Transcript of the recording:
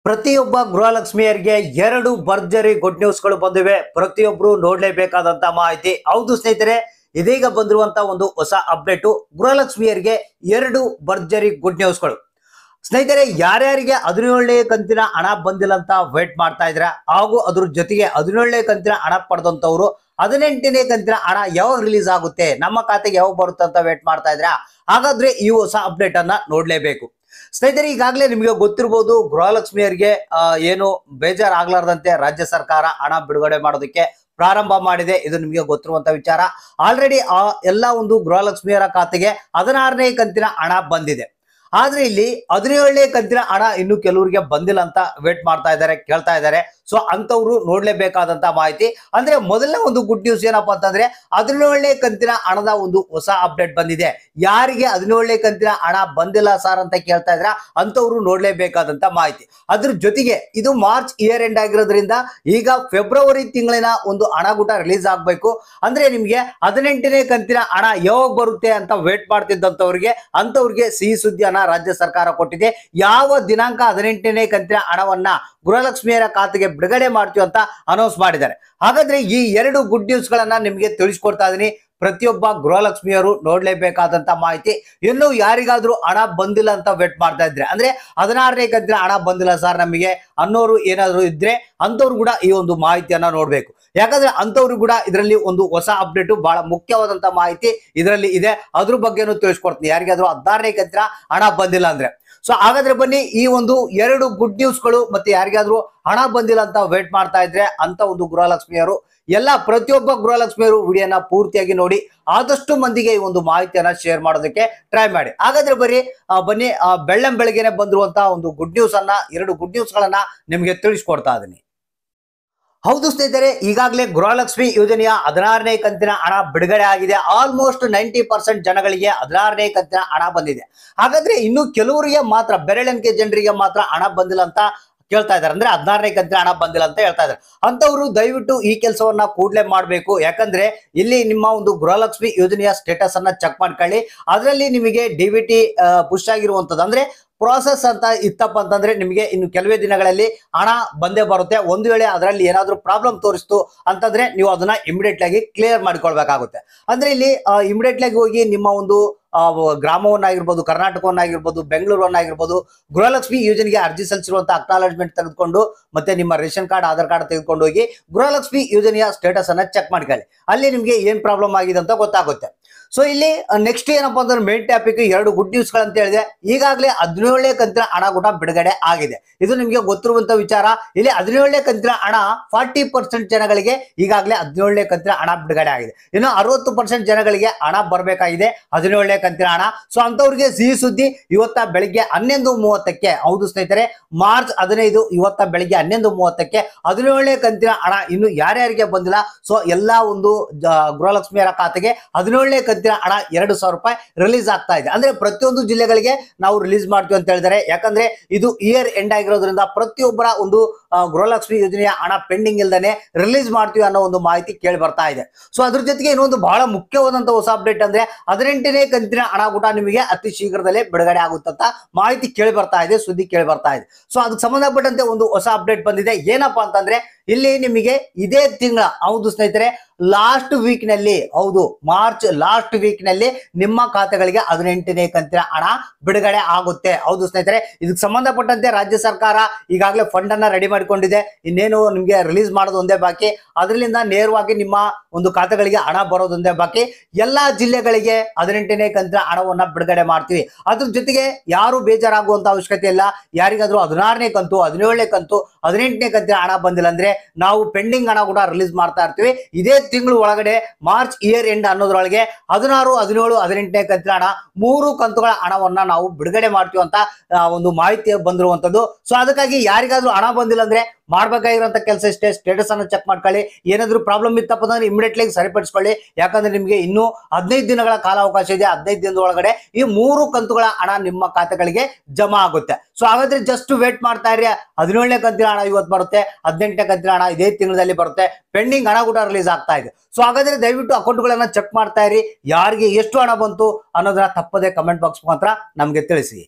ಪ್ರತಿಯೊಬ್ಬ ಗೃಹಲಕ್ಷ್ಮಿಯರಿಗೆ ಎರಡು ಭರ್ಜರಿ ಗುಡ್ ನ್ಯೂಸ್ಗಳು ಬಂದಿವೆ. ಪ್ರತಿಯೊಬ್ಬರು ನೋಡಲೇಬೇಕಾದಂತ ಮಾಹಿತಿ. ಹೌದು ಸ್ನೇಹಿತರೆ, ಇದೀಗ ಬಂದಿರುವಂತ ಒಂದು ಹೊಸ ಅಪ್ಡೇಟ್. ಗೃಹಲಕ್ಷ್ಮಿಯರಿಗೆ ಎರಡು ಭರ್ಜರಿ ಗುಡ್ ನ್ಯೂಸ್ಗಳು. ಸ್ನೇಹಿತರೆ, ಯಾರ್ಯಾರಿಗೆ 17ನೇ ಕಂತಿನ ಹಣ ಬಂದಿಲ್ಲ ಅಂತ ವೇಟ್ ಮಾಡ್ತಾ ಇದ್ರ, ಹಾಗೂ ಅದ್ರ ಜೊತೆಗೆ 17ನೇ ಕಂತಿನ ಹಣ ಪಡೆದಂತವ್ರು 18ನೇ ಕಂತಿನ ಹಣ ಯಾವಾಗ ರಿಲೀಸ್ ಆಗುತ್ತೆ, ನಮ್ಮ ಖಾತೆಗೆ ಯಾವಾಗ ಬರುತ್ತೆ ಅಂತ ವೇಟ್ ಮಾಡ್ತಾ ಇದ್ರ, ಹಾಗಾದ್ರೆ ಈ ಹೊಸ ಅಪ್ಡೇಟ್ ಅನ್ನ ನೋಡ್ಲೇಬೇಕು. ಸ್ನೇಹಿತರೆ, ಈಗಾಗಲೇ ನಿಮಗೆ ಗೊತ್ತಿರಬಹುದು, ಗೃಹಲಕ್ಷ್ಮಿಯರಿಗೆ ಏನು ಬೇಜಾರಾಗ್ಲಾರ್ದಂತೆ ರಾಜ್ಯ ಸರ್ಕಾರ ಹಣ ಬಿಡುಗಡೆ ಮಾಡೋದಕ್ಕೆ ಪ್ರಾರಂಭ ಮಾಡಿದೆ. ಇದು ನಿಮಗೆ ಗೊತ್ತಿರುವಂತ ವಿಚಾರ. ಆಲ್ರೆಡಿ ಆ ಎಲ್ಲ ಒಂದು ಗೃಹಲಕ್ಷ್ಮಿಯರ ಖಾತೆಗೆ 16ನೇ ಕಂತಿನ ಹಣ ಬಂದಿದೆ. ಆದ್ರೆ ಇಲ್ಲಿ 17ನೇ ಕಂತಿನ ಹಣ ಇನ್ನು ಕೆಲವರಿಗೆ ಬಂದಿಲ್ಲ ಅಂತ ವೇಟ್ ಮಾಡ್ತಾ ಇದ್ದಾರೆ, ಕೇಳ್ತಾ ಇದ್ದಾರೆ. ಸೊ ಅಂತವ್ರು ನೋಡ್ಲೇಬೇಕಾದಂತ ಮಾಹಿತಿ. ಅಂದ್ರೆ ಮೊದಲನೇ ಒಂದು ಗುಡ್ ನ್ಯೂಸ್ ಏನಪ್ಪಾ ಅಂತಂದ್ರೆ 17ನೇ ಕಂತಿನ ಹಣದ ಒಂದು ಹೊಸ ಅಪ್ಡೇಟ್ ಬಂದಿದೆ. ಯಾರಿಗೆ 17ನೇ ಕಂತಿನ ಹಣ ಬಂದಿಲ್ಲ ಸರ್ ಅಂತ ಕೇಳ್ತಾ ಇದ್ರ, ಅಂತವ್ರು ನೋಡ್ಲೇಬೇಕಾದಂತ ಮಾಹಿತಿ. ಅದ್ರ ಜೊತೆಗೆ ಇದು ಮಾರ್ಚ್ ಇಯರ್ ಎಂಡ್ ಆಗಿರೋದ್ರಿಂದ ಈಗ ಫೆಬ್ರವರಿ ತಿಂಗಳಿನ ಒಂದು ಹಣಗೂಟ ರಿಲೀಸ್ ಆಗ್ಬೇಕು. ಅಂದ್ರೆ ನಿಮ್ಗೆ 18ನೇ ಕಂತಿನ ಹಣ ಯಾವಾಗ ಬರುತ್ತೆ ಅಂತ ವೇಟ್ ಮಾಡ್ತಿದ್ದಂತವ್ರಿಗೆ ಅಂತವ್ರಿಗೆ ಸಿಹಿ ಸುದ್ದಿಯನ್ನ ರಾಜ್ಯ ಸರ್ಕಾರ ಕೊಟ್ಟಿದೆ. ಯಾವ ದಿನಾಂಕ 18ನೇ ಕಂತಿನ ಹಣವನ್ನ ಗೃಹಲಕ್ಷ್ಮಿಯರ ಖಾತೆಗೆ ಬಿಡುಗಡೆ ಮಾಡ್ತೀವಿ ಅಂತ ಅನೌನ್ಸ್ ಮಾಡಿದ್ದಾರೆ. ಹಾಗಾದ್ರೆ ಈ ಎರಡು ಗುಡ್ ನ್ಯೂಸ್ ಗಳನ್ನ ನಿಮ್ಗೆ ತಿಳಿಸ್ಕೊಡ್ತಾ ಇದೀನಿ. ಪ್ರತಿಯೊಬ್ಬ ಗೃಹಲಕ್ಷ್ಮಿಯರು ನೋಡ್ಲೇಬೇಕಾದಂತ ಮಾಹಿತಿ. ಇನ್ನು ಯಾರಿಗಾದ್ರೂ ಹಣ ಬಂದಿಲ್ಲ ಅಂತ ವೇಟ್ ಮಾಡ್ತಾ ಇದ್ರೆ, ಅಂದ್ರೆ 16ನೇ ಕಂತಿನ ಹಣ ಬಂದಿಲ್ಲ ಸರ್ ನಮಗೆ ಅನ್ನೋರು ಏನಾದ್ರು ಇದ್ರೆ ಅಂತವ್ರು ಕೂಡ ಈ ಒಂದು ಮಾಹಿತಿಯನ್ನ ನೋಡ್ಬೇಕು. ಯಾಕಂದ್ರೆ ಅಂತವ್ರು ಕೂಡ ಇದರಲ್ಲಿ ಒಂದು ಹೊಸ ಅಪ್ಡೇಟ್, ಬಹಳ ಮುಖ್ಯವಾದಂತ ಮಾಹಿತಿ ಇದರಲ್ಲಿ ಇದೆ. ಅದ್ರ ಬಗ್ಗೆನೂ ತಿಳಿಸ್ಕೊಡ್ತೀನಿ, ಯಾರಿಗಾದ್ರೂ 16ನೇ ಕಂತಿನ ಹಣ ಬಂದಿಲ್ಲ ಅಂದ್ರೆ. ಸೊ ಹಾಗಾದ್ರೆ ಬನ್ನಿ, ಈ ಒಂದು ಎರಡು ಗುಡ್ ನ್ಯೂಸ್ಗಳು ಮತ್ತೆ ಯಾರಿಗಾದ್ರೂ ಹಣ ಬಂದಿಲ್ಲ ಅಂತ ವೇಟ್ ಮಾಡ್ತಾ ಇದ್ರೆ ಅಂತ ಒಂದು ಗೃಹಲಕ್ಷ್ಮಿಯರು ಪ್ರತಿಯೊಬ್ಬ ಗೃಹಲಕ್ಷ್ಮಿಯರು ವಿಡಿಯೋನ ಪೂರ್ತಿಯಾಗಿ ನೋಡಿ, ಆದಷ್ಟು ಮಂದಿಗೆ ಈ ಒಂದು ಮಾಹಿತಿಯನ್ನ ಶೇರ್ ಮಾಡೋದಕ್ಕೆ ಟ್ರೈ ಮಾಡಿ. ಹಾಗಾದ್ರೆ ಬನ್ನಿ ಬೆಳ್ಳಂಬೆಳಗ್ಗೆನೆ ಬಂದಿರುವಂತಹ ಒಂದು ಗುಡ್ ನ್ಯೂಸ್ ಅನ್ನ, ಎರಡು ಗುಡ್ ನ್ಯೂಸ್ ಗಳನ್ನ ನಿಮ್ಗೆ ತಿಳಿಸ್ಕೊಡ್ತಾ ಇದೀನಿ. ಹೌದು ಸ್ನೇಹಿತರೆ, ಈಗಾಗಲೇ ಗೃಹಲಕ್ಷ್ಮಿ ಯೋಜನೆಯ 16ನೇ ಕಂತಿನ ಹಣ ಬಿಡುಗಡೆ ಆಗಿದೆ. ಆಲ್ಮೋಸ್ಟ್ 90% ಜನಗಳಿಗೆ 16ನೇ ಕಂತಿನ ಹಣ ಬಂದಿದೆ. ಹಾಗಾದ್ರೆ ಇನ್ನು ಕೆಲವರಿಗೆ ಮಾತ್ರ, ಬೆರಳೆಣಿಕೆ ಜನರಿಗೆ ಮಾತ್ರ ಹಣ ಬಂದಿಲ್ಲ ಅಂತ ಕೇಳ್ತಾ ಇದಾರೆ. ಅಂದ್ರೆ 16ನೇ ಕಂತಿನ ಹಣ ಬಂದಿಲ್ಲ ಅಂತ ಹೇಳ್ತಾ ಇದ್ದಾರೆ. ಅಂತವ್ರು ದಯವಿಟ್ಟು ಈ ಕೆಲಸವನ್ನ ಕೂಡಲೇ ಮಾಡಬೇಕು. ಯಾಕಂದ್ರೆ ಇಲ್ಲಿ ನಿಮ್ಮ ಒಂದು ಗೃಹಲಕ್ಷ್ಮಿ ಯೋಜನೆಯ ಸ್ಟೇಟಸ್ ಅನ್ನ ಚೆಕ್ ಮಾಡ್ಕೊಳ್ಳಿ. ಅದರಲ್ಲಿ ನಿಮಗೆ DBT ಪುಷ್ ಆಗಿರುವಂತದ್ದು, ಅಂದ್ರೆ ಪ್ರೋಸೆಸ್ ಅಂತ ಇತ್ತಪ್ಪ ಅಂತಂದ್ರೆ ನಿಮಗೆ ಇನ್ನು ಕೆಲವೇ ದಿನಗಳಲ್ಲಿ ಹಣ ಬಂದೇ ಬರುತ್ತೆ. ಒಂದು ವೇಳೆ ಅದರಲ್ಲಿ ಏನಾದ್ರೂ ಪ್ರಾಬ್ಲಮ್ ತೋರಿಸ್ತು ಅಂತಂದ್ರೆ ನೀವು ಅದನ್ನ ಇಮಿಡಿಯೇಟ್ ಆಗಿ ಕ್ಲಿಯರ್ ಮಾಡ್ಕೊಳ್ಬೇಕಾಗುತ್ತೆ. ಅಂದ್ರೆ ಇಲ್ಲಿ ಇಮಿಡಿಯೇಟ್ ಆಗಿ ಹೋಗಿ ನಿಮ್ಮ ಒಂದು ಗ್ರಾಮವನ್ನಾಗಿರ್ಬೋದು, ಕರ್ನಾಟಕವನ್ನಾಗಿರ್ಬೋದು, ಬೆಂಗಳೂರನ್ನಾಗಿರ್ಬೋದು, ಗೃಹಲಕ್ಷ್ಮಿ ಯೋಜನೆಗೆ ಅರ್ಜಿ ಸಲ್ಲಿಸಿರುವಂತಹ ಅಕ್ನಾಲಜ್ಮೆಂಟ್ ತೆಗೆದುಕೊಂಡು ಮತ್ತೆ ನಿಮ್ಮ ರೇಷನ್ ಕಾರ್ಡ್, ಆಧಾರ್ ಕಾರ್ಡ್ ತೆಗೆದುಕೊಂಡು ಹೋಗಿ ಗೃಹಲಕ್ಷ್ಮಿ ಯೋಜನೆಯ ಸ್ಟೇಟಸ್ ಅನ್ನ ಚೆಕ್ ಮಾಡ್ಕೊಳ್ಳಿ. ಅಲ್ಲಿ ನಿಮ್ಗೆ ಏನ್ ಪ್ರಾಬ್ಲಮ್ ಆಗಿದೆ ಅಂತ ಗೊತ್ತಾಗುತ್ತೆ. ಸೊ ಇಲ್ಲಿ ನೆಕ್ಸ್ಟ್ ಏನಪ್ಪಾ ಅಂದ್ರೆ ಮೇನ್ ಟಾಪಿಕ್ ಎರಡು ಗುಡ್ ನ್ಯೂಸ್ ಗಳಂತ ಹೇಳಿದೆ. ಈಗಾಗಲೇ 17ನೇ ಕಂತಿನ ಹಣ ಕೂಡ ಬಿಡುಗಡೆ ಆಗಿದೆ. ಇದು ನಿಮ್ಗೆ ಗೊತ್ತಿರುವಂತ ವಿಚಾರ. ಇಲ್ಲಿ 17ನೇ ಕಂತಿನ ಹಣ 40% ಜನಗಳಿಗೆ ಈಗಾಗಲೇ 17ನೇ ಕಂತಿನ ಹಣ ಬಿಡುಗಡೆ ಆಗಿದೆ. ಇನ್ನು 60% ಜನಗಳಿಗೆ ಹಣ ಬರಬೇಕಾಗಿದೆ 17ನೇ ಕಂತಿನ ಹಣ. ಸೊ ಅಂತವ್ರಿಗೆ ಸಿಹಿ ಸುದ್ದಿ, ಇವತ್ತ ಬೆಳಿಗ್ಗೆ 11:30ಕ್ಕೆ, ಹೌದು ಸ್ನೇಹಿತರೆ, ಮಾರ್ಚ್ 15 ಇವತ್ತ ಬೆಳಿಗ್ಗೆ 11:30ಕ್ಕೆ 17ನೇ ಕಂತಿನ ಹಣ ಇನ್ನು ಯಾರ್ಯಾರಿಗೆ ಬಂದಿಲ್ಲ, ಸೊ ಎಲ್ಲಾ ಒಂದು ಗೃಹಲಕ್ಷ್ಮಿಯರ ಖಾತೆಗೆ 17ನೇ ಕಂತಿನ ಹಣ 2,000 ರೂಪಾಯಿ ರಿಲೀಸ್ ಆಗ್ತಾ ಇದೆ. ಅಂದ್ರೆ ಪ್ರತಿಯೊಂದು ಜಿಲ್ಲೆಗಳಿಗೆ ನಾವು ರಿಲೀಸ್ ಮಾಡ್ತೀವಿ ಅಂತ ಹೇಳಿದ್ದಾರೆ. ಯಾಕಂದ್ರೆ ಇದು ಇಯರ್ ಎಂಡ್ ಆಗಿರೋದ್ರಿಂದ ಪ್ರತಿಯೊಬ್ಬರ ಒಂದು ಗೃಹಲಕ್ಷ್ಮಿ ಯೋಜನೆಯ ಹಣ ಪೆಂಡಿಂಗ್ ಇಲ್ದೇನೆ ರಿಲೀಸ್ ಮಾಡ್ತೀವಿ ಅನ್ನೋ ಒಂದು ಮಾಹಿತಿ ಕೇಳಿ ಬರ್ತಾ ಇದೆ. ಸೊ ಅದ್ರ ಜೊತೆಗೆ ಇನ್ನೊಂದು ಬಹಳ ಮುಖ್ಯವಾದಂತ ಹೊಸ ಅಪ್ಡೇಟ್ ಅಂದ್ರೆ 18ನೇ ಕಂತಿನ ಹಣ ಕೂಡ ನಿಮಗೆ ಅತಿ ಶೀಘ್ರದಲ್ಲೇ ಬಿಡುಗಡೆ ಆಗುತ್ತಂತ ಮಾಹಿತಿ ಕೇಳಿ ಬರ್ತಾ ಇದೆ, ಸುದ್ದಿ ಕೇಳಿ ಬರ್ತಾ ಇದೆ. ಸೊ ಅದಕ್ಕೆ ಸಂಬಂಧಪಟ್ಟಂತೆ ಒಂದು ಹೊಸ ಅಪ್ಡೇಟ್ ಬಂದಿದೆ. ಏನಪ್ಪಾ ಅಂತಂದ್ರೆ ಇಲ್ಲಿ ನಿಮಗೆ ಇದೇ ತಿಂಗಳ, ಹೌದು ಸ್ನೇಹಿತರೆ, ಲಾಸ್ಟ್ ವೀಕ್ ನಲ್ಲಿ, ಹೌದು ಮಾರ್ಚ್ ಲಾಸ್ಟ್ ವೀಕ್ ನಲ್ಲಿ ನಿಮ್ಮ ಖಾತೆಗಳಿಗೆ 18ನೇ ಕಂತಿನ ಹಣ ಬಿಡುಗಡೆ ಆಗುತ್ತೆ. ಹೌದು ಸ್ನೇಹಿತರೆ, ಇದಕ್ಕೆ ಸಂಬಂಧಪಟ್ಟಂತೆ ರಾಜ್ಯ ಸರ್ಕಾರ ಈಗಾಗಲೇ ಫಂಡ್ ಅನ್ನ ರೆಡಿ ಮಾಡಿಕೊಂಡಿದೆ. ಇನ್ನೇನು ನಿಮ್ಗೆ ರಿಲೀಸ್ ಮಾಡೋದು ಒಂದೇ ಬಾಕಿ. ಅದರಿಂದ ನೇರವಾಗಿ ನಿಮ್ಮ ಒಂದು ಖಾತೆಗಳಿಗೆ ಹಣ ಬರೋದೊಂದೇ ಬಾಕಿ. ಎಲ್ಲಾ ಜಿಲ್ಲೆಗಳಿಗೆ 18ನೇ ಕಂತಿನ ಹಣವನ್ನ ಬಿಡುಗಡೆ ಮಾಡ್ತೀವಿ. ಅದ್ರ ಜೊತೆಗೆ ಯಾರು ಬೇಜಾರಾಗುವಂತ ಅವಶ್ಯಕತೆ ಇಲ್ಲ. ಯಾರಿಗಾದ್ರೂ 16ನೇ ಕಂತು, 17ನೇ ಕಂತು, 18ನೇ ಕಂತಿನ ಹಣ ಬಂದಿಲ್ಲ ಅಂದ್ರೆ ನಾವು ಪೆಂಡಿಂಗ್ ಹಣ ಕೂಡ ರಿಲೀಸ್ ಮಾಡ್ತಾ ಇರ್ತೀವಿ. ಇದೇ ತಿಂಗಳು ಒಳಗಡೆ ಮಾರ್ಚ್ ಇಯರ್ ಎಂಡ್ ಅನ್ನೋದ್ರೊಳಗೆ 16, 17, 18ನೇ ಕಂತಿನ ಹಣ 3 ಕಂತುಗಳ ಹಣವನ್ನ ನಾವು ಬಿಡುಗಡೆ ಮಾಡ್ತೀವಿ ಅಂತ ಒಂದು ಮಾಹಿತಿ ಬಂದಿರುವಂತದ್ದು. ಸೊ ಅದಕ್ಕಾಗಿ ಯಾರಿಗಾದ್ರೂ ಹಣ ಬಂದಿಲ್ಲ ಅಂದ್ರೆ ಮಾಡ್ಬೇಕಾಗಿರುವಂತ ಕೆಲಸ ಇಷ್ಟೇ, ಸ್ಟೇಟಸ್ ಅನ್ನು ಚೆಕ್ ಮಾಡ್ಕೊಳ್ಳಿ. ಏನಾದ್ರೂ ಪ್ರಾಬ್ಲಮ್ ಇತ್ತಪ್ಪ ಅಂದ್ರೆ ಇಮಿಡಿಯೇಟ್ಲಿ ಸರಿಪಡಿಸ್ಕೊಳ್ಳಿ. ಯಾಕಂದ್ರೆ ನಿಮ್ಗೆ ಇನ್ನೂ 15 ದಿನಗಳ ಕಾಲಾವಕಾಶ ಇದೆ. 15 ದಿನದ ಒಳಗಡೆ ಈ 3 ಕಂತುಗಳ ಹಣ ನಿಮ್ಮ ಖಾತೆಗಳಿಗೆ ಜಮಾ ಆಗುತ್ತೆ. ಸೊ ಹಾಗಾದ್ರೆ ಜಸ್ಟ್ ವೇಟ್ ಮಾಡ್ತಾ ಇರಿ. 17ನೇ ಕಂತಿನ ಹಣ ಇವತ್ತು ಬರುತ್ತೆ, 18ನೇ ಕಂತಿನ ಹಣ ಇದೇ ತಿಂಗಳಲ್ಲಿ ಬರುತ್ತೆ. ಪೆಂಡಿಂಗ್ ಹಣ ಕೂಡ ರಿಲೀಸ್ ಆಗ್ತಾ ಇದೆ. ಸೊ ಹಾಗಾದ್ರೆ ದಯವಿಟ್ಟು ಅಕೌಂಟ್ಗಳನ್ನ ಚೆಕ್ ಮಾಡ್ತಾ ಇರಿ. ಯಾರಿಗೆ ಎಷ್ಟು ಹಣ ಬಂತು ಅನ್ನೋದನ್ನ ತಪ್ಪದೆ ಕಮೆಂಟ್ ಬಾಕ್ಸ್ ಮಾತ್ರ ನಮ್ಗೆ ತಿಳಿಸಿ.